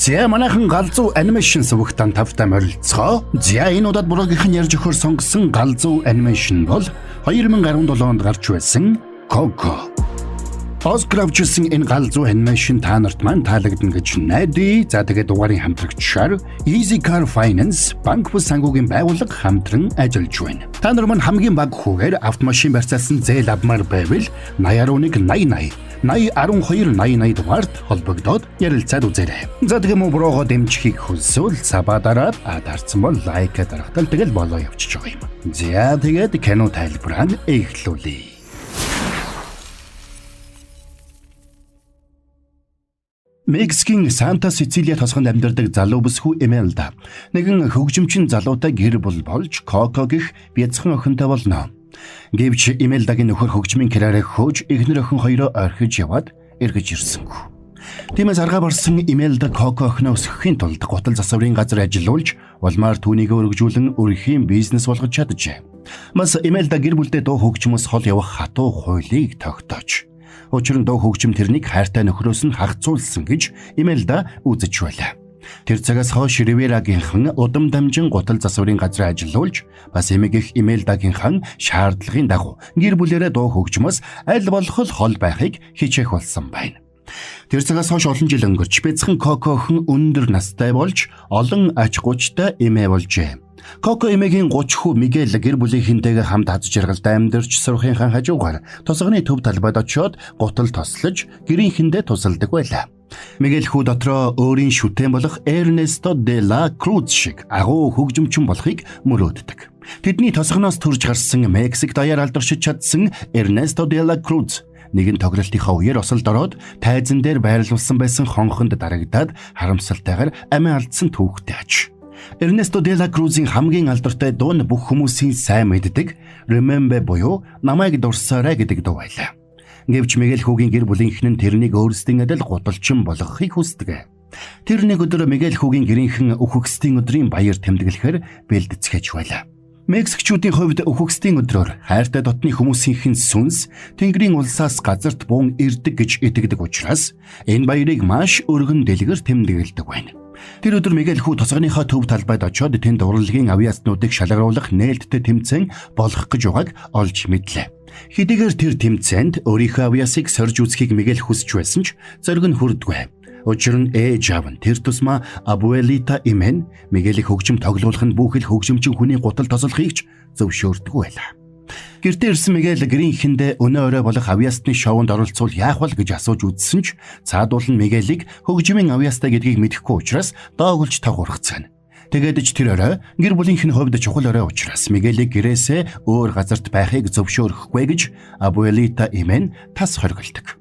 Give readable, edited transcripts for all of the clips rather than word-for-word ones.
За манайхан галзуу анимашн сувагтан тавтай морилцгоо. За энэ удаад буруугийнхан ярьж өгөхөр сонгосон галзуу анимашн бол 2017 онд гарч байсан Coco. Оскар авчирсан энэ галзуу анимашн та нарт маань таалагдана гэж найдаа. За тэгээд дугаарын хамтрагчаар Easy Car Finance банк бус санхүүгийн байгууллага хамтран ажиллаж байна. Та нар маань хамгийн бага хүүгээр автомашин барьцаалсан зээл авмаар байвал 8011 80 12 дугаард холбогдоод ярилцаад үзээрэй. За тэгм үү буруугаа дэмжихийг хүсвэл сабаа дараад дарсан бол лайк дарахтал тэгэл болоо явчих байгаа юм. За тэгээд кино тайлбараа эхлүүлье. Мексикийн Санта Сицилия тосгонд амьдардаг залуу бүсгүй Имелда нэгэн хөгжимчин залуутай гэр бүл болж Коко гэх бяцхан охинтой болно. Гэвч Имелдагийн нөхөр хөгжмийн карьераа хөөж эхнэр охин хоёроо орхиж яваад эргэж ирсэнгүй. Тиймээс аргаа барсан Имелда Коко охиноо өсгөхийн тулд гутал засварын газар ажиллуулж улмаар түүнийг өргөжүүлэн өрхийн бизнес болгож чаджээ. Мас Имелда гэр бүлдээ дуу хөгжмөс хол явах хатуу хуулийг тогтоож учир нь дуу хөгжим тэрнийг хайртай нөхрөөс нь хагцуулсан гэж Имелда үзэж байлаа. Тэр цагаас хойш Риверагийнхан удам дамжин гутал засварын газар ажиллуулж бас эмээгийнх Имелдагийнхан шаардлагын дагуу гэр бүлээрээ дуу хөгжмөс аль болох хол байхыг хичээх болсон байна. Тэр цагаас хойш олон жил өнгөрч бяцхан Коко охин өндөр настай болж олон ач гучтай эмээ болжээ. Коко эмээгийн 30 хүү Мигэл гэр бүлийнхэнтэйгээ хамт аз жаргалтай амьдарч сурахынхаа хажуугаар тосгоны төв талбайд очиод гутал тослож гэрийнхэндээ тусалдаг байлаа. Мигэл хүү дотроо өөрийн шүтэн болох Эрнесто де ла Круз шиг агуу хөгжимчин болохыг мөрөөддөг. Тэдний тосгоноос төрж гарсан Мексик даяар алдаршиж чадсан Эрнесто де ла Круз нэгэн тоглолтынхаа үеэр осолд ороод тайзан дээр байрлуулсан байсан хонхонд дарагдаад харамсалтайгаар амиа алдсан түүхтэй аж. Эрнесто де ла Крузийн хамгийн алдартай дуу нь бүх хүмүүсийн сайн мэддэг Remember буюу намайг дурсаарай гэдэг дуу байлаа. Гэвч Мигэл хүүгийн гэр бүлийнхэн нь тэрнийг өөрсдийн адил гуталчин болгохыг хүсдэг. Тэр нэг өдөр Мигэл хүүгийн гэрийнхэн өхөксдийн өдрийн баяр тэмдэглэхээр бэлдэцгээж байлаа. Мексикчүүдийн хувьд өхөксдийн өдрөөр хайртай дотны хүмүүсийнхэн сүнс Тэнгэрийн улсаас газарт буун ирдэг гэж итгэдэг учраас энэ баярыг маш өргөн дэлгэр тэмдэглэдэг байна. Тэр өдөр Мигэл хүү тосгоныхоо төв талбайд очиод тэнд урлагийн авьяаснуудыг шалгаруулах нээлттэй тэмцээн болох гэж байгааг олж мэдлээ. Хэдийгээр тэр тэмцээнд өөрийнхөө авьяасыг сорж үзхийг Мигэл хүсэж байсан ч зориг нь хүрдэггүй. Учир нь ээж аав нь тэр тусмаа Абуэлита Имен Мигелийг хөгжим тоглуулах нь бүхэл хөгжимчин хүний гутал тослохыг ч зөвшөөрдөг байлаа. Гэртээ ирсэн Мигэл гэрийнхэндээ өнөө өрөө болох авьяасны шоунд оролцвол яах вэ гэж асууж үзсэн ч цаадуул нь Мигелийг хөгжмийн авьяастай гэдгийг мэдэхгүй учраас доогөлж тагуурхацгаана. Тэгээд ч тэр өрөө гэр бүлийнхэн хувьд чухал өрөө учраас Мигелийг гэрээсээ өөр газарт байхыг зөвшөөрөхгүй гэж Абуэлита Имен тас хоригддог.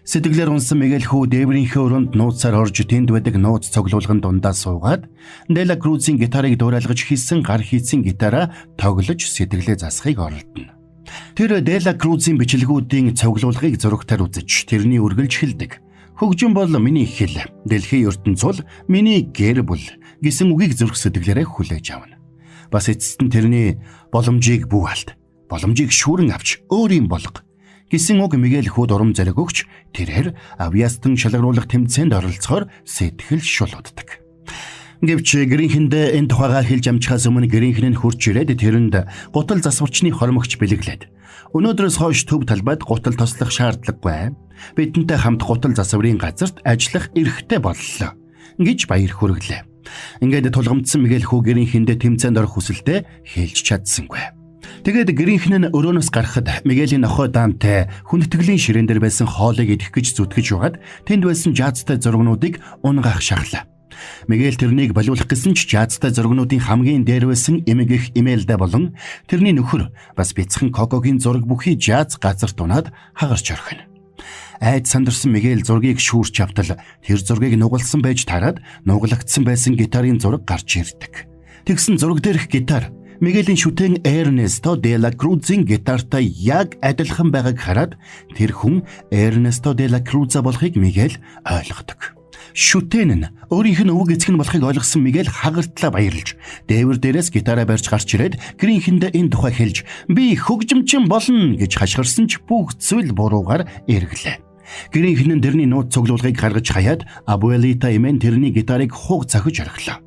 Сэтгэлээр унсан Мигэл хүү дээврийнхээ өрөөнд нууцаар орж тэнд байдаг нууц цоглуулгын дундаа суугаад Дела Крузийн гитарыг дуурайлгаж хийсэн гар хийцэн гитараа тоглож сэтгэлээ засахыг оролдоно. Тэр Дела Крузийн бичлэгүүдийн цоглуулгыг зурагтаар үзэж тэрний үргэлж хэлдэг. Хөгжим бол миний хэл, дэлхийн ертөнц бол миний гэр бүл гэсэн үгийг зүрх сэтгэлээрээ хүлээж авна. Бас эцэст нь тэрний боломжийг бүү алд, боломжийг шүүрэн авч өөрийн болго гэсэн үг Мигэл хүүд урам зориг өгч тэрээр авьяастан шалгаруулах тэмцээнд оролцохоор сэтгэл шулууддаг. Гэвч гэрийнхэндээ энэ тухайгаа хэлж амжихаас өмнө гэрийнхэн нь хурж ирээд тэрэнд гутал засварчны хормогч бэлэглээд өнөөдрөөс хойш төв талбайд гутал тослох шаардлагагүй. Бидэнтэй хамт гутал засварын газарт ажиллах эрхтэй боллоо гэж баяр хүргэлээ. Ингээд тулгамдсан Мигэл хүү гэрийнхэндээ тэмцээнд орох хүсэлтэд хэлж чадсангүй. Тэгээд гэрийнхэн нь өрөөнөөс гарахад Мигелийн нохой Данте хүндэтгэлийн ширээн дээр байсан хоолыг идэх гэж зүтгэж байгаад тэнд байсан жаазтай зургнуудыг унгаах шахлаа. Мигел тэрнийг болиулах гэсэн ч жаазтай зургнуудын хамгийн дээр байсан эмээгийнх Имелда болон тэрний нөхөр бас бяцхан Кокогийн зураг бүхий жааз газарт унаад хагарч орхино. Айд сандарсан Мигел зургийг шүүрч автал тэр зургийг нугалсан байж тараад нугалагдсан байсан гитарын зураг гарч ирдэг. Тэгсэн зураг дээрх гитар Мигелийн шүтэн Эрнесто де ла Крузийн гитартай яг адилхан байгааг хараад тэр хүн Эрнесто де ла Круза болохыг Мигел ойлгодог. Шүтэн нь өөрийнх нь өвөг эцэг нь болохыг ойлгосон Мигел хагартлаа баярлж дээвэр дээрээс гитараа барьж гарч ирээд гэрийнхэндээ энэ тухай хэлж би хөгжимчин болно гэж хашгирсан ч бүх зүйл буруугаар эргэлээ. Гэрийнхэн нь тэрний нууц цуглуулгыг гаргаж хаяад Абуэлита эмээ нь тэрний гитарыг хуг цохиж орхилоо.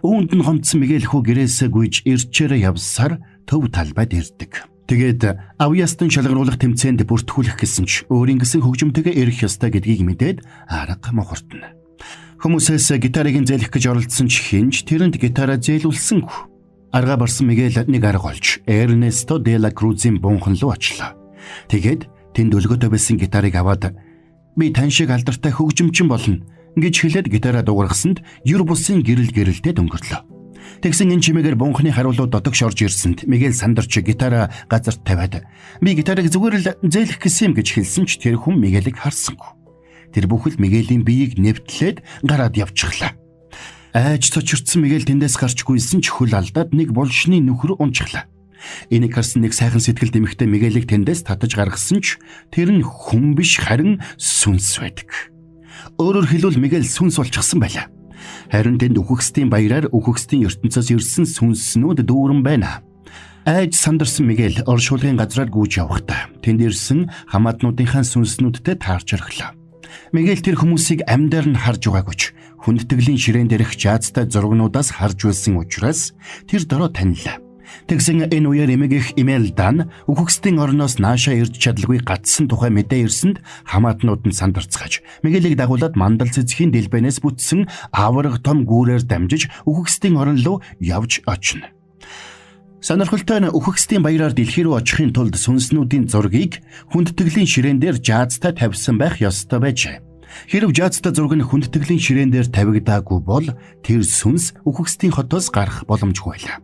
Үүнд нь гомдсон Мигэл хүү гэрээсээ гүйж ирчээрээ явсаар төв талбайд ирдэг. Тэгээд Авьястан шалгаруулах тэмцээнд бүртгүүлэх гэсэн ч өөрийн гэсэн хөгжимтэйгээ ирэх ёстой гэдгийг мэдээд арга мохортно. Хүмүүсээс гитарыг зээлэх гэж оролдсон ч хинж тэрэнд гитараа зээлүүлсэнгүй. Арга барсан Мигэл нэг арга олж Эрнесто де ла Крузийн бунхан руу очлоо. Тэгээд тэнд өлгөөтэй байсан гитарыг аваад "Би тань шиг алдартай хөгжимчин болно" гэж хэлээд гитараа дуургасанд юр бусын гэрэлтэй дөнгөрлөө. Тэгсэн энэ чимээгээр бунханы хариулуу додогш орж ирсэнд Мигэл сандарч гитараа газарт тавиад "Би гитарыг зүгээр л зээлэх гэсэн юм" гэж хэлсэн ч тэр хүн Мигелийг харсангүй. Тэр бүхэл Мигелийн биеийг нэвтлээд гараад явчихлаа. Айж цочирдсан Мигэл тэндээс гарчгүйсэн ч хөл алдаад нэг булшны нөхөр унчихлаа. Энийг харсан нэг сайхан сэтгэл дэмэгтэй Мигелийг тэндээс татаж гаргасан ч тэр нь хүн биш харин сүнс байдаг. Өөрөөр хэлбэл Мигел сүнс болчихсон байлаа. Харин тэнд үхэгсдийн баяраар үхэгсдийн ертөнцөөс ирсэн сүнснүүд дүүрэн байна. Айж сандарсан Мигел оршуулгын газраар гүйж явхдаа тэнд ирсэн хамаатнуудынхаа сүнснүүдтэй таарч орхилоо. Мигел тэр хүмүүсийг амьдаар нь харж байгаагүй ч хүндтгэлийн ширээн дээрх жаазтай зургнуудаас харж байсан учраас тэр дороо танилаа. Тэгсэн энэ үеэр эмээгийнх Имелдан үхэгсдийн орноос наашаа ирж чадалгүй гацсан тухай мэдээ ирсэнд хамаатнууд нь сандарцгааж Мигелийг дагуулад мандал цэцгийн дэлбэнээс бүтсэн аварга том гүүрээр дамжиж үхэгсдийн орон руу явж очно. Сонирхолтой нь үхэгсдийн баяраар дэлхий рүү очихын тулд сүнснүүдийн зургийг хүндтгэлийн ширээн дээр жаазтай тавьсан байх ёстой байжээ. Хэрв жаазтай зураг нь хүндтгэлийн ширээн дээр тавигдаагүй бол тэр сүнс үхэгсдийн хотоос гарах боломжгүй байлаа.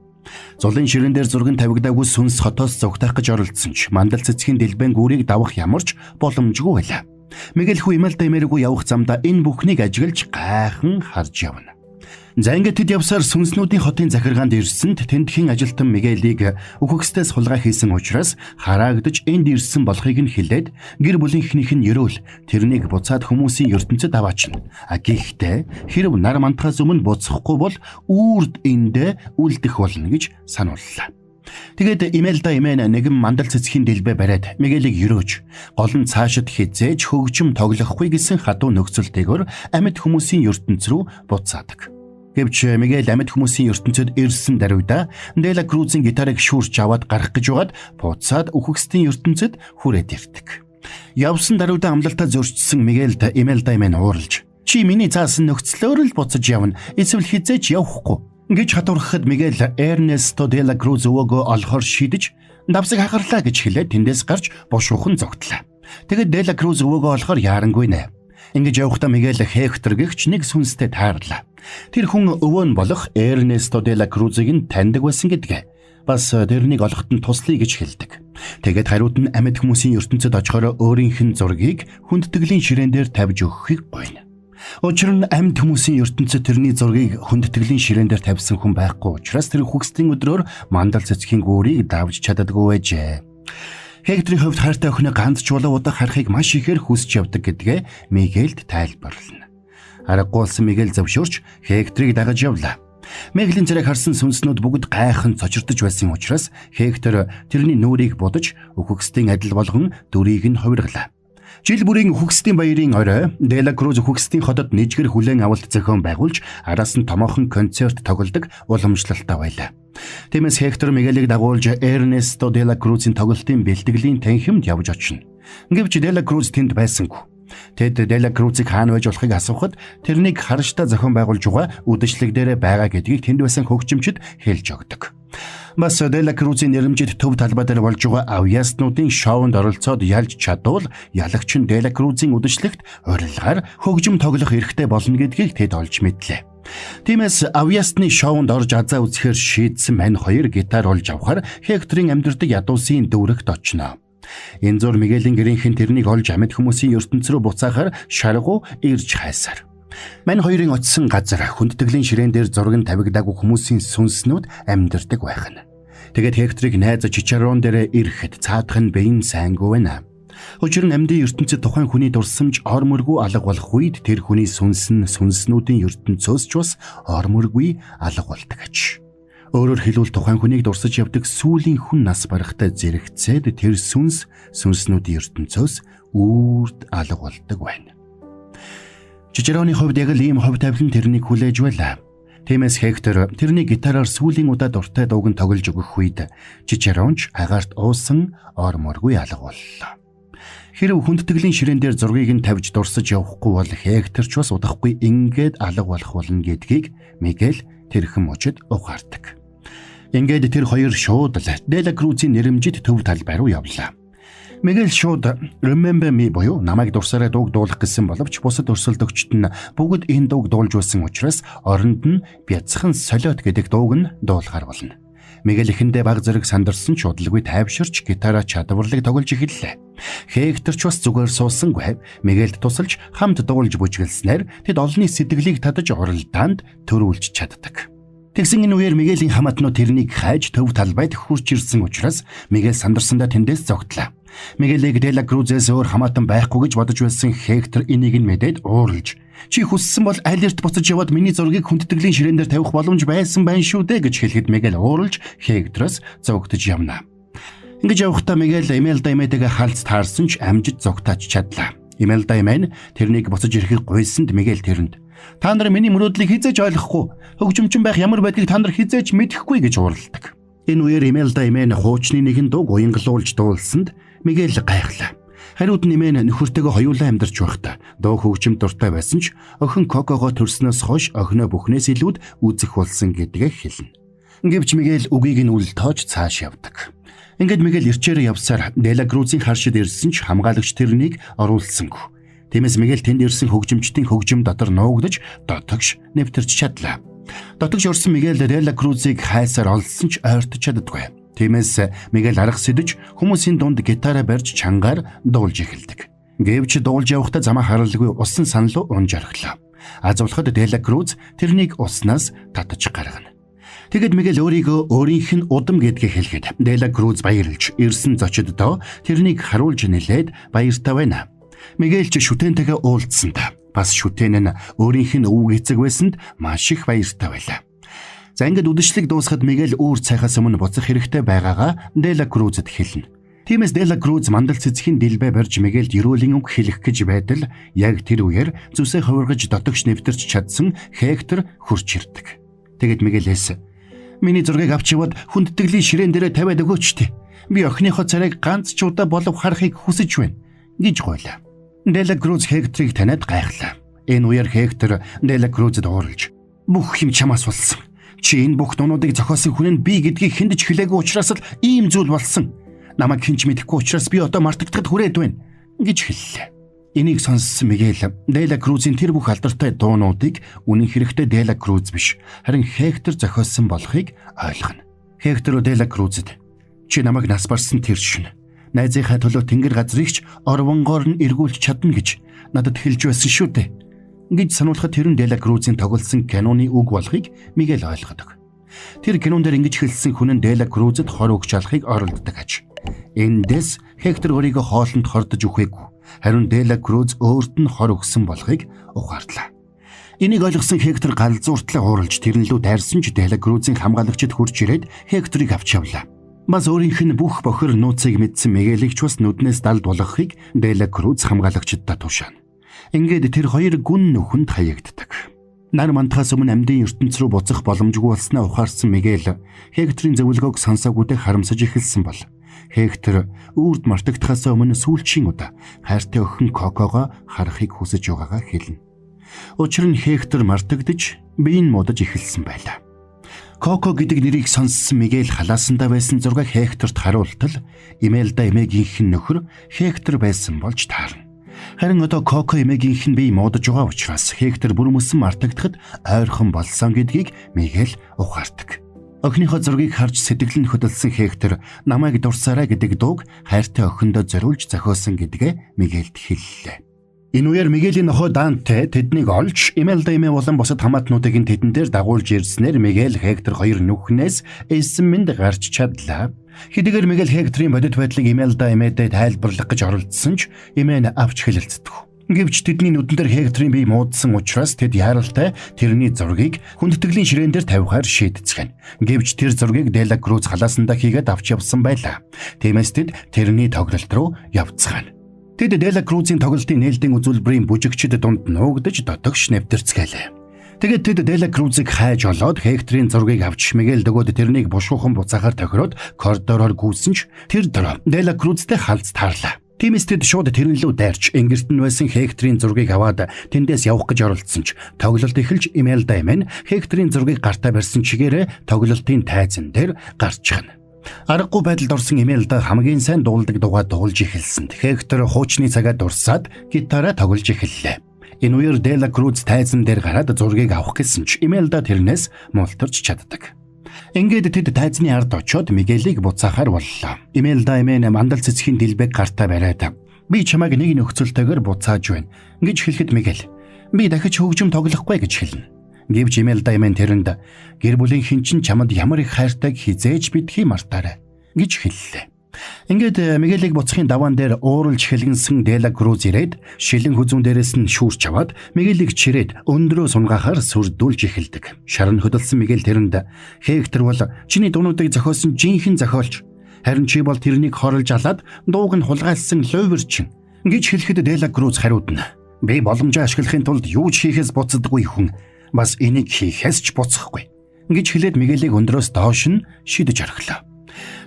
Зулын ширээн дээр зураг нь тавигдаагүй сүнс хотоос зугтах гэж оролдсон ч мандал цэцгийн дэлбэн гүүрийг давах ямарч боломжгүй байлаа. Мигэл хүү Имелда эмээргүй явах замдаа энэ бүхнийг ажиглаж гайхан харж явна. За ингээд тэд явсаар сүнснүүдийн хотын захиргаанд ирсэнд тэндхийн ажилтан Мигелийг үхэгсдээс хулгай хийсэн учраас хараагдж энд ирсэн болохыг нь хэлээд гэр бүлийнхнийх нь ерөөл тэрнийг буцаад хүмүүсийн ертөнцөд аваачна. Гэхдээ хэрв нар мантахаас өмнө буцахгүй бол үрд эндэ үлдэх болно гэж санууллаа. Тэгээд Имелда эмээ нэгэн мандал цэцгийн дэлбэ бариад Мигелийг ерөөж гол нь цаашид хизээж хөгжим тоглохгүй гэсэн хатуу нөхцөлтэйгээр амьд хүмүүсийн ертөнц рүү буцаадаг. Гэвч Мигел амьд хүмүүсийн ертөнцөд ирсэн даруйда де ла Крузийн гитарыг шүүрч аваад гарах гэж байгаад буцаад үхэгсдийн ертөнцөд хүрээд ирдэг. Явсан даруйда амлалтаа зөрчсөн Мигелд Имелда эмээ уурлж "Чи миний заасан нөхцлөөр л буцаж явна. Эсвэл хизээч явахгүй" гэж хатуурхад Мигел Эрнесто де ла Круз өвөөгөө олохоор шийдэж давсаг хагарлаа гэж хэлээд тэндээс гарч бошуухан зогтлоо. Тэгэд де ла Круз өвөөгөө олохоор яарангүй нэ. Ингэж явахдаа Мигел Хектор гэгч нэг сүнстэй таарлаа. Тэр хүн өвөө нь болох Эрнесто де ла Крузыг нь таньдаг байсан гэдгээ. Бас тэрнийг олоход нь туслая гэж хэлдэг. Тэгээд хариуд нь амьд хүмүүсийн ертөнцөд очихоор өөрийнх нь зургийг хүндтгэлийн ширээн дээр тавьж өгөхийг гуйна. Учир нь амьд хүмүүсийн ертөнцөд тэрний зургийг хүндтгэлийн ширээн дээр тавьсан хүн байхгүй учраас тэр үхэгсдийн өдрөөр мандал цэцгийн гүүрийг давж чаддаггүй байжээ. Хекторийн хувьд хайртай охиноо ганц ч болоо удаа харахыг маш ихээр хүсэж явдаг гэдгээ Мигелд тайлбарлана. Аргагүй болсон Мигел зөвшөөрч Хекторыг дагаж явлаа. Мигелийн зэрэг харсан сүнснүүд бүгд гайхан цочирдож байсан учраас Хектор тэрний нүрийг будаж үхэгсдийн адил болгон дүрийг нь хувиргалаа. Жил бүрийн үхэгсдийн баярын орой де ла Круз үхэгсдийн хотод нэжгэр хүлээн авалт зохион байгуулж араас нь томоохон концерт тоглодог уламжлалтай байлаа. Тиймээс Хектор Мигелийг дагуулж Эрнесто де ла Крузийн тоглолтын бэлтгэлийн танхимд явж очино. Гэвч де ла Круз тэнд байсангүй. Тэд де ла Крузыг хаана байж болохыг асуухад тэрнийг харштай зохион байгуулж байгаа үдэшлэг дээр байгаа гэдгийг тэнд байсан хөгжимчид хэлж өгдөг. Бас де ла Крузийн нэрмжид төв талбай дээр болж байгаа авьяаснуудын шоунд оролцоод ялж чадвал ялагч нь де ла Крузийн үдэшлэгт урилгаар хөгжим тоглох эрхтэй болно гэдгийг тэд олж мэдлээ. Тиймээс авьяасны шоунд орж азаа үзэхээр шийдсэн мань хоёр гитар олж авахар Хекторын амьдардаг ядуусын дүүрэгт очно. Энэ зур Мигелийн гэрийнхэн тэрнийг олж амьд хүмүүсийн ертөнц рүү буцаахаар шаргуу ирж хайсаар. Мань хоёрын очисон газар хүндтгэлийн ширээн дээр зураг нь тавигдаагүй хүмүүсийн сүнснүүд амьдардаг байх нь. Тэгээд Хекторыг найз Чичарон дээр ирэхэд цаадах нь бэйн сайнгүй байна. Учир нь амьдын ертөнцид тухайн хүний дурсамж ор мөргүй алга болох үед тэр хүний сүнс нь сүнснүүдийн ертөнцөөс ч бас ор мөргүй алга болдог гэж. Өөрөөр хэлбэл тухайн хүнийг дурсаж явдаг сүүлийн хүн нас барахтай зэрэгцээд тэр сүнс сүнснүүдийн ертөнцөөс үрд алга болдог байна. Чичероны хувьд яг л ийм хувь тавилан тэрнийг хүлээж байлаа. Тиймээс Хектор тэрний гитараар сүүлийн удаа дуртай дууг нь тоглож өгөх үед Чичеронч агаарт уусан ор моргүй алга боллоо. Хэрв хүндтгэлийн ширээн дээр зургийг нь тавьж дурсаж явахгүй бол Хектор ч бас удахгүй ингээд алга болох болно гэдгийг Мигель тэрхэн мужид ухаардаг. Ингээд тэр хоёр шууд л Дела Крузийн нэрэмжит төв талбай руу явлаа. Мигель шууд Remember Me буюу намайг дурсаараа дууг дуулах гэсэн боловч бусад өрсөлдөгчд нь бүгд энэ дууг дуулж байсан учраас оронд нь Бяцхан солиот гэдэг дууг нь дуулахар болно. Мигель ихэндээ баг зэрэг сандарсан ч удалгүй тайвширч гитараа чадварлаг тоглож эхэллээ. Хектор ч бас зүгээр суусангүй Мигельд тусалж хамт дуулж бүжгэлснээр тэд олонний сэтгэлийг татаж оролдоонд төрүүлж чаддаг. Тэгсэн энэ үеэр Мигелийн хамаатнууд тэрнийг хайж төв талбайд хурж ирсэн учраас Мигель сандарсандаа тэндээс зогтлаа. Мигелийг Дела Крузээс өөр хамаатан байхгүй гэж бодож байсан Хектор энийг нь мэдээд ууралж "Чи хүссэн бол аль эрт буцаж яваад миний зургийг хүндэтгэлийн ширээн дээр тавих боломж байсан байна шүү дээ" гэж хэлэхэд Мигель ууралж Хектороос зогтож явна. Ингэж явахдаа Мигель Имельда эмээтэйгээ халз таарсан ч амжид зогтооч чадлаа. Имельда эмээ тэрнийг буцаж ирэхийг гуйсанд Мигель тэрэнд "Та нар миний мөрөөдлийг хизээж ойлгохгүй, хөгжимчин байх ямар байдгийг та нар хизээж мэдэхгүй" гэж уурладаг. Энэ үеэр Имельда эмээ хуучны нэгэн дууг уянгалуулж дуулсанд Мигель гайхлаа. Хариуд нь эмээ нөхөртэйгээ хоёулаа амьдарч байхдаа дуу хөгжим дуртай байсан ч охин Кокого төрснөөс хойш охиноо бүхнээс илүүд үзэх болсон гэдгээ хэлнэ. Гэвч Мигель үгийг нь үл тоож цааш явдаг. Ингээд Мигель ирчээр явсаар Дела Крузийн харшид ирсэн ч хамгаалагч тэрнийг оруулсангүй. Тиймээс Мигель тэнд ирсэн хөгжимчдийн хөгжим дотор нуугдаж дотогш нэвтэрч чадлаа. Дотогш орсон Мигель Дела Крузийг хайсаар олсон ч ойртож чаддаггүй. Тиймээс Мигель арга сэдэж хүмүүсийн дунд гитараа барьж чангаар дуулж эхэлдэг. Гэвч дуулж явахдаа замаа харалгүй усан саналуу унж орхилоо. Азуулахад Дела Круз тэрнийг уснаас татаж гаргана. Тэгэд Мигель өөрийгөө өөрийнх нь удам гэдгийг хэлэхэд Дела Круз баярлж ирсэн зочддоо тэрнийг харуулж нэлээд баяртай байна. Мигель ч шүтэнтэйгээ уулзсандаа бас шүтэн нь өөрийнх нь өвөг эцэг байсанд маш их баяртай байлаа. За ингээд үдшилэг дуусахад Мигель үүр цайхаас өмнө буцах хэрэгтэй байгаагаа Дела Крузэд хэлнэ. Тиймээс Дела Круз мандал цэцгийн дэлбэ барьж Мигельд ерөөлийн үг хэлэх гэж байтал яг тэр үеэр зүсээ хувиргаж дотогш нэвтэрч чадсан Хектор хурч ирдэг. Тэгэд Мигелээс "Миний зургийг авч яваад хүндтгэлийн ширээн дээрээ тавиад өгөөч тий. Би охиныхоо царайг ганц ч удаа болов харахыг хүсэж байна" гэж гуйлаа. Дела Круз Хекторыг таниад гайхлаа. Энэ үеэр Хектор Дела Крузэд ууралж "Бүх юм чамаас болсон. Чи энэ бүх дуунуудыг зохиосон хүн нь би гэдгийг хэнд ч хэлээгүй учраас л ийм зүйл болсон. Намайг хинч мэдэхгүй учраас би одоо мартагдахад хүрээд байна" гэж хэллээ. Энийг сонссон Мигель Дела Крузийн тэр бүх алдартай дуунуудыг үнэн хэрэгтээ Дела Круз биш харин Хектор зохиосон болохыг ойлгоно. Хектор Дела Крузэд "Чи намайг нас барсан тэр шин. Найзынхаа төлөө тэнгэр газрыг ч орвонгоор нь эргүүлж чадна гэж надад хэлж байсан шүү дээ" гэж сануулхад тэрэн Дела Крузийн тоглосон киноны үг болохыг Мигель ойлгодог. Тэр кинон дээр ингэж хэлсэн хүн нь Дела Крузэд хор өгч алахыг оролддог аж. Эндээс Хектор өөрийгөө хоолнд хордож үхээгүй. Харин Дела Круз өөрт нь хор өгсөн болохыг ухаарлаа. Энийг ойлгосон Хектор галзууртлаа ууралж тэрнлүү дайрсан ч Дела Крузийн хамгаалагчид хурж ирээд Хекторыг авч явлаа. Бас өөрийнх нь бүх бохир нууцыг мэдсэн Мигелийг ч бас нүднээс далд болгохыг Дела Круз хамгаалагчидтай тушаана. Ингээд тэр хоёр гүн нүхэнд хаягддаг. Нар мантахаас өмнө амьдын ертөнц рүү буцах боломжгүй болсноо ухаарсан Мигель Хекторын зөвлөгөөг сонсоогүйдээ харамсаж эхэлсэн бол Хектор үрд мартагдахаас өмнө сүүлчийн удаа хайртай охин Кокого харахыг хүсэж байгаагаа хэлнэ. Учир нь Хектор мартагдж биеийн муудаж эхэлсэн байлаа. Коко гэдэг нэрийг сонссон Мигель халаасандаа байсан зургийг Хекторт харуултал Имельда эмээгийнх нь нөхөр Хектор байсан болж таарна. Харин одоо Коко эмээгийнх нь бие муудаж байгаа учраас Хектор бүр мөсөн мартагдахад ойрхон болсон гэдгийг Мигель ухаардаг. Охиныхоо зургийг харж сэтгэл нь хөдөлсөн Хектор намайг дурсаарай гэдэг дууг хайртай охиндоо зориулж зохиосон гэдгээ Мигельд хэллээ. Энэ үеэр Мигелийн нохой Данте тэднийг олж Имельда эмээ болон бусад хамаатнуудыг нь тэдэн дээр дагуулж ирснээр Мигель Хектор хоёр нүхнээс эссэн мэнд гарч чадлаа. Хэдийгээр Мигель Хекторын бодит байдлыг Имельда эмээдээ тайлбарлах гэж оролдсон ч эмээ нь авч хэлэлцдэг. Гэвч тэдний нүдэн дээр Хекторын бие муудсан учраас тэд яаралтай тэрний зургийг хүндэтгэлийн ширээн дээр тавихаар шийдцгэн. Гэвч тэр зургийг Дела Круз халаасандаа хийгээд авч явсан байлаа. Тиймээс тэд тэрний тоглолт руу явцгаана. Тэд Дела Крузийн тоглолтын нээлтийн үзүүлбэрийн бүжигчид дунд нуугдаж додогш нэвтэрцгэлээ. Тэгээд тэд Дела Крузыг хайж олоод Хекторийн зургийг авч Мигель дөгөөд тэрнийг бушуухан буцаахаар тохироод коридороор гүйсэн ч тэр дөрөв Дела Крузтэй халз таарлаа. Тиймээс тэд шууд тэрэн лүү дайрч энгэрт нь байсан Хекторийн зургийг аваад тэндээс явах гэж оролдсон ч тоглолт эхэлж Имельда эмээ Хекторийн зургийг гартаа барьсан чигээрээ тоглолтын тайзан дээр гарч чана. Аргагүй байдалд орсон Имельда хамгийн сайн дуулдаг дуугаа дуулж эхэлсэн. Хектор хуучны цагаад дурсаад гитараа тоглож эхэллээ. Энэ үеэр Дела Круз тайзан дээр гараад зургийг авах гэсэн ч Имельда тэрнээс мултарч чаддаг. Ингээд тэд тайзны ард очоод Мигелийг буцаахаар боллоо. Имельда эмээ мандал цэцгийн дэлбэг гартаа бариад "Би чамайг нэг нөхцөлтэйгээр буцааж байна" гэж хэлэхэд Мигель "Би дахиж хөгжим тоглохгүй" гэж хэлнэ. Гэвч Имельда эмээ тэрэнд "Гэр бүлийн хинчин чамд ямар их хайртайг хизээж битгий мартаарай" гэж хэллээ. Ингээд Мигелийг буцахын даваан дээр ууралж хэлгэнсэн Дела Круз ирээд шилэн хүзүүн дээрээс нь шүүрч аваад Мигелийг чирээд өндрөө сунгаахаар сүрдүүлж эхэлдэг. Шарн хөдөлсөн Мигель тэрэнд "Хектор бол чиний дуунуудыг зохиосон жинхэнэ зохиолч. Харин чи бол тэрнийг хорлж алаад дууг нь хулгайлсан лувирчин" гэж хэлэхэд Дела Круз хариудна. "Би боломжоо ашиглахын тулд юу ч хийхээс буцдаггүй хүн. Бас энийг хийхээс ч буцахгүй" гэж хэлээд Мигелийг өндрөөс доош нь шидэж орхилоо.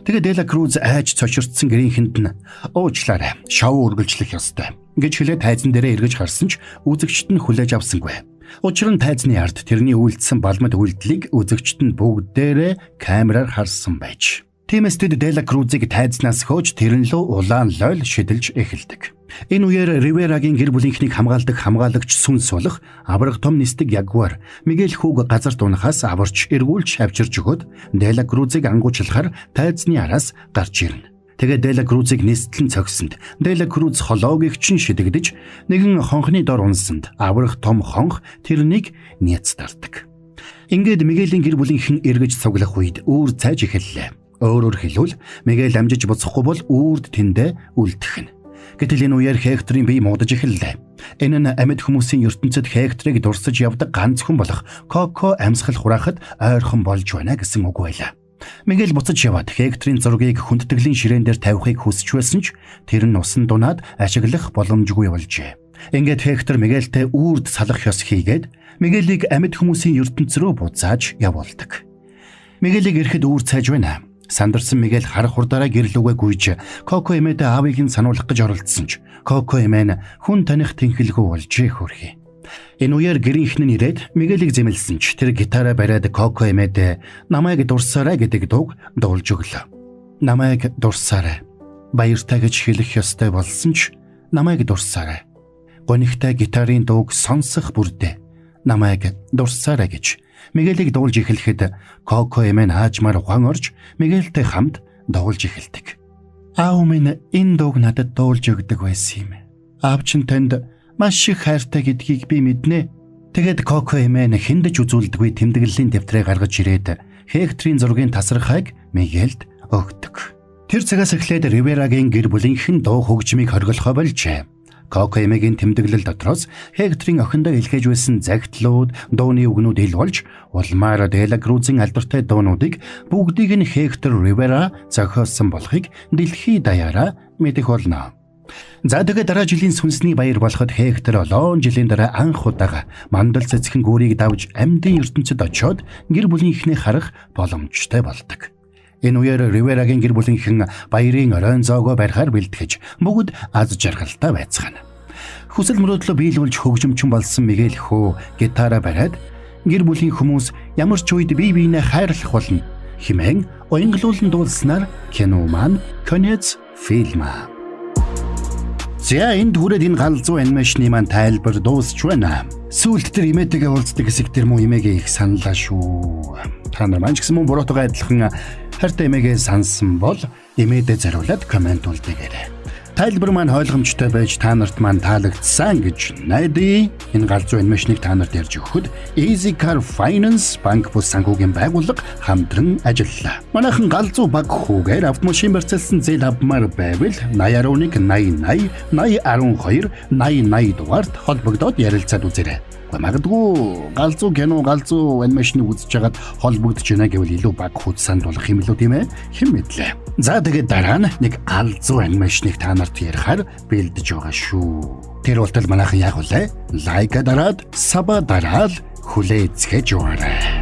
Тэгээд Дела Круз айж цочирдсан гэрийнхэнд нь "Уучлаарай, шоу үргэлжлэх ёстой" гэж хэлээд тайзан дээрээ эргэж харсан ч үзэгчд нь хүлээж авсангүй. Учир нь тайзны ард тэрний үйлдэлсэн балмад үйлдэлийг үзэгчд нь бүгдээрээ камераар харсан байж. Тиймээс тэд Дела Крузыг тайзнаас хөөж тэрэн лөө улаан лойл шидэлж эхэлдэг. Энэ үеэр Риверагийн гэр бүлийнхнийг хамгаалдаг хамгаалагч сүнс болох авраг том нисдэг ягуар Мигель хүүг газар дуунахаас аварч эргүүлж авчирч өгөөд Дела Крузыг ангуучлахаар тайзны араас гарч ирнэ. Тэгээд Дела Крузыг нистлэн цогсонд Дела Круз хологийг чин шидэгдэж нэгэн хонхны дор унсанд авраг том хонх тэрнийг няцдардаг. Ингээд Мигелийн гэр бүлийнхэн эргэж цуглах үед үүр цайж эхэллээ. Өөрөөр хэлбэл Мигель амжиж буцахгүй бол үрд тэндэ үлдэх нь. Гэтэл энэ үеэр Хекторийн бие муудаж эхэллээ. Энэ нь амьд хүмүүсийн ертөнцид Хекторыг дурсаж явдаг ганц хүн болох Коко амьсгал хураахад ойрхон болж байна гэсэн үг байлаа. Мигель буцаж яваад Хекторийн зургийг хүндтгэлийн ширээн дээр тавихыг хүсч байсан ч тэр нь усан дунаад ашиглах боломжгүй болжээ. Ингээд Хектор Мигельтэй үрд салах ёс хийгээд Мигелийг амьд хүмүүсийн ертөнц рүү буцааж явуулдаг. Мигелийг ирэхэд үүр цайж байна. Сандарсан Мигель харах хурдаараа гэрлүүгээ гүйж Коко эмээдээ аавыг нь сануулгах гэж оролдсон ч Коко эмээ нь хүн таних тэнхэлгүй болжээ хөрхий. Энэ үеэр гэрийнхэн нь ирээд Мигелийг зэмлсэн ч тэр гитараа бариад Коко эмээдээ "Намайг дурсаарай" гэдэг дууг дуулж өглөө. "Намайг дурсаарай" баяртай гэж хэлэх ёстой болсон ч "Намайг дурсаарай" гонигтай гитарын дууг сонсох бүрдээ "Намайг дурсаарай" гэж Мигелийг дуулж эхлэхэд Коко эмээ хаажмаар ухаан орж Мигельтэй хамт дуулж эхэлдэг. "Аав минь энэ дууг надад дуулж өгдөг байсан юм. Аав чинь танд маш их хайртай гэдгийг би мэднэ." Тэгээд Коко эмээ хиндэж үзүүлдэггүй тэмдэглэлийн дэвтрээ гаргаж ирээд Хекторийн зургийн тасархайг Мигельд өгдөг. Тэр цагаас эхлээд Риверагийн гэр бүлийнхэн дуу хөгжмийг хоригдохоо болжээ. Коко эмээгийн тэмдэглэл дотроос Хекторийн охиндоо илгээж байсан загтлууд, дууны үгнүүд ил болж улмаар Дела Крузын алдартай дуунуудыг бүгдийг нь Хектор Ривера зохиосон болохыг дэлхий даяараа мэдэх болно. За тэгээд дараа жилийн сүнсний баяр болоход Хектор олон жилийн дараа анх удаага мандал цэцхэн гүүрийг давж амьдын ертөнцид очоод гэр бүлийнхнээ харах боломжтой болдог. Энэ үеэр Риверагийн гэр бүлийнхэн баярын оройн зоогоо барихаар бэлтгэж бүгд аз жаргалтай байцгаана. Хүсэл мөрөөдлөө биелүүлж хөгжимчин болсон Мигель хөө гитараа бариад гэр бүлийн хүмүүс ямар ч үед бие биенээ хайрлах болно хэмээн уянгалуулан дуулснаар кино маань конец фильма. За энд хүрээд энэ галзуу анимашны маань тайлбар дуусч байна. Сүүлд тэр имээтэйгээ уулздаг хэсэг тэр муу имээгээ их саналаа шүү. Та нар маань ч гэсэн мөн буруутайгаа адилхан хайртай имээгээ сансан бол имээдээ зариулаад комент үлдээгээрэй. Тайлбар маань ойлгомжтой байж та нарт маань таалагдсан гэж найдаа. Энэ галзуу анимашныг та нарт ярьж өгөхөд Easy Car Finance банк бус санхүүгийн байгууллага хамтран ажиллалаа. Манайхан галзуу баг хүүгээр автомашин барьцаалсан зээл авмаар байвал 8011 8080 8012 8080 дугаард холбогдоод ярилцаад үзээрэй. Магадгүй галзуу кино галзуу анимашныг үзэж хагаад холбогдож байна гэвэл илүү баг хүүд санд болох юм лүү тийм ээ? Хэн мэдлээ. За тэгээд дараа нь нэг алзуу анимашныг та нарт ярихаар бэлдэж байгаа шүү. Тэр болтол манайхан яг үлээ. Лайка дараад, саба дараад хүлээцгээж яваарай.